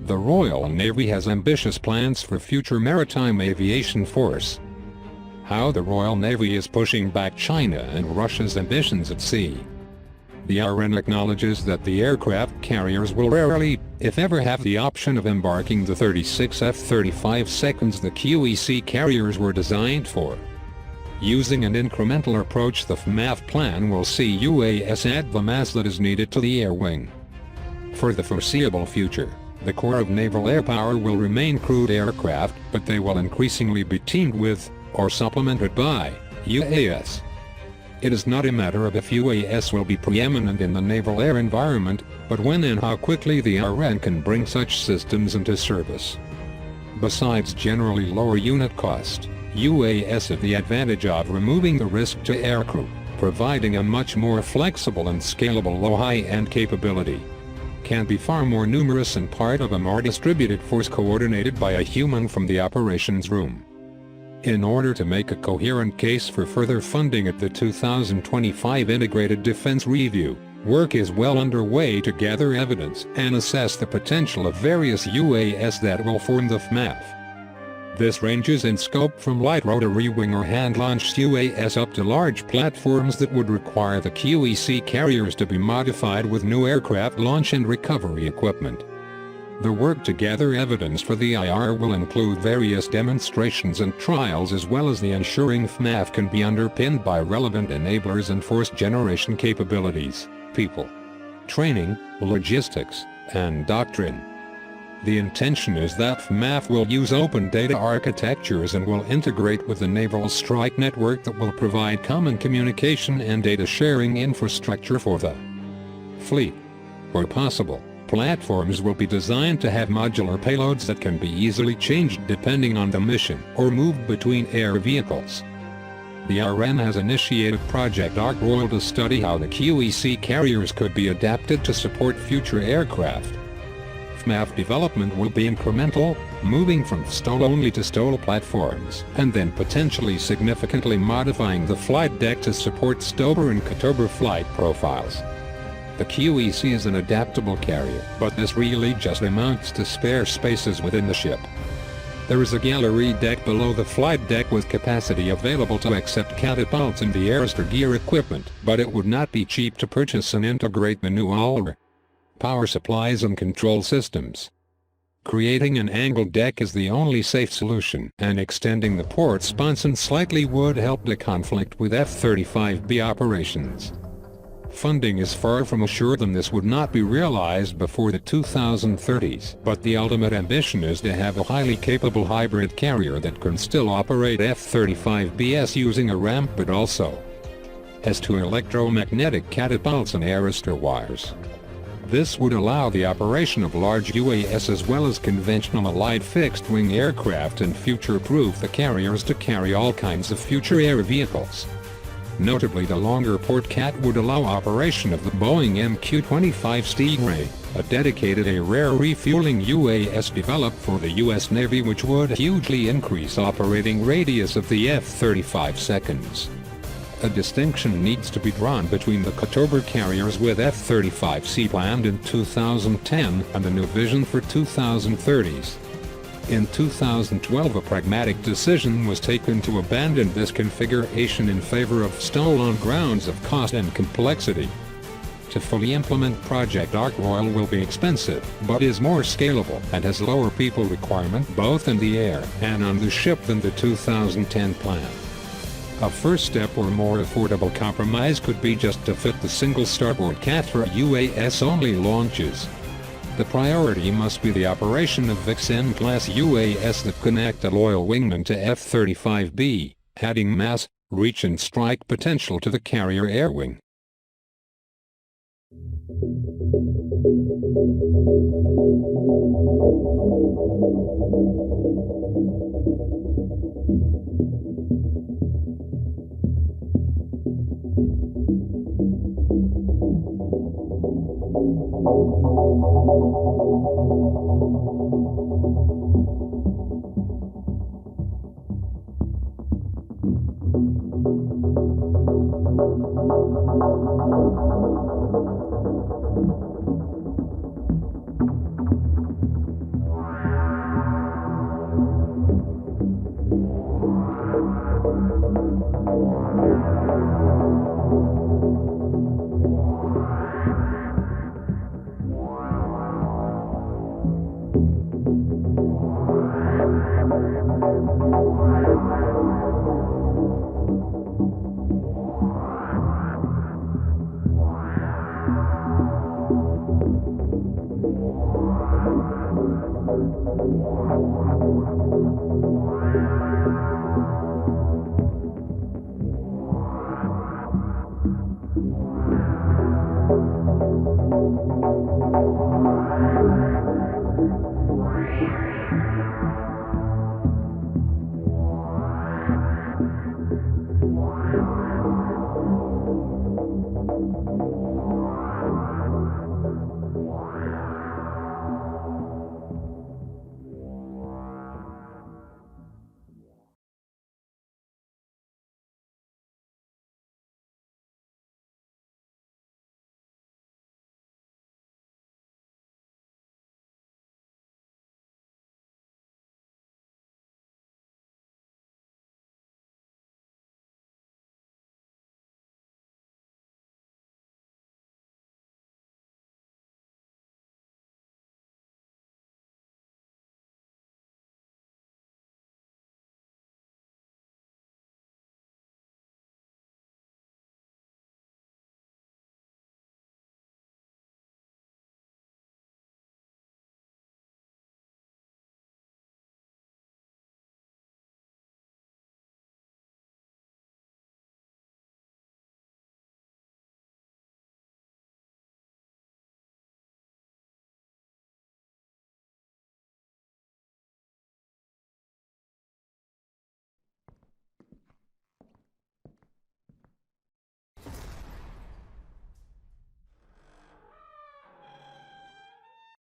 The Royal Navy has ambitious plans for future maritime aviation force. How the Royal Navy is pushing back China and Russia's ambitions at sea. The RN acknowledges that the aircraft carriers will rarely, if ever, have the option of embarking the 36 F-35 seconds the QEC carriers were designed for. Using an incremental approach, the FMAF plan will see UAS add the mass that is needed to the air wing. For the foreseeable future, the core of naval air power will remain crewed aircraft, but they will increasingly be teamed with, or supplemented by, UAS. It is not a matter of if UAS will be preeminent in the naval air environment, but when and how quickly the RN can bring such systems into service. Besides generally lower unit cost, UAS have the advantage of removing the risk to aircrew, providing a much more flexible and scalable low-high-end capability. Can be far more numerous and part of a more distributed force coordinated by a human from the operations room. In order to make a coherent case for further funding at the 2025 Integrated Defense Review, work is well underway to gather evidence and assess the potential of various UAS that will form the FMAF. This ranges in scope from light rotary wing or hand-launched UAS up to large platforms that would require the QEC carriers to be modified with new aircraft launch and recovery equipment. The work to gather evidence for the IR will include various demonstrations and trials, as well as the ensuring FMAF can be underpinned by relevant enablers and force generation capabilities, people, training, logistics, and doctrine. The intention is that FMAF will use open data architectures and will integrate with the Naval Strike Network that will provide common communication and data sharing infrastructure for the fleet. Where possible, platforms will be designed to have modular payloads that can be easily changed depending on the mission or moved between air vehicles. The RN has initiated Project Ark Royal to study how the QEC carriers could be adapted to support future aircraft. FMAF development will be incremental, moving from STOL-only to STOL platforms, and then potentially significantly modifying the flight deck to support STOBR and CATOBR flight profiles. The QEC is an adaptable carrier, but this really just amounts to spare spaces within the ship. There is a gallery deck below the flight deck with capacity available to accept catapults and the airster gear equipment, but it would not be cheap to purchase and integrate the new ALR power supplies and control systems. Creating an angled deck is the only safe solution, and extending the port sponson slightly would help the conflict with F-35B operations. Funding is far from assured and this would not be realized before the 2030s, but the ultimate ambition is to have a highly capable hybrid carrier that can still operate F-35Bs using a ramp but also has two electromagnetic catapults and arrestor wires. This would allow the operation of large UAS as well as conventional allied fixed-wing aircraft and future-proof the carriers to carry all kinds of future air vehicles. Notably, the longer port cat would allow operation of the Boeing MQ-25 Stingray, a dedicated rare refueling UAS developed for the U.S. Navy, which would hugely increase operating radius of the F-35 seconds. A distinction needs to be drawn between the CATOBR carriers with F-35C planned in 2010 and the new vision for 2030s. In 2012, a pragmatic decision was taken to abandon this configuration in favor of STOL on grounds of cost and complexity. To fully implement Project Ark Royal will be expensive, but is more scalable and has lower people requirement both in the air and on the ship than the 2010 plan. A first step or more affordable compromise could be just to fit the single starboard cat for UAS-only launches. The priority must be the operation of Vixen-class UAS that connect a loyal wingman to F-35B, adding mass, reach and strike potential to the carrier air wing.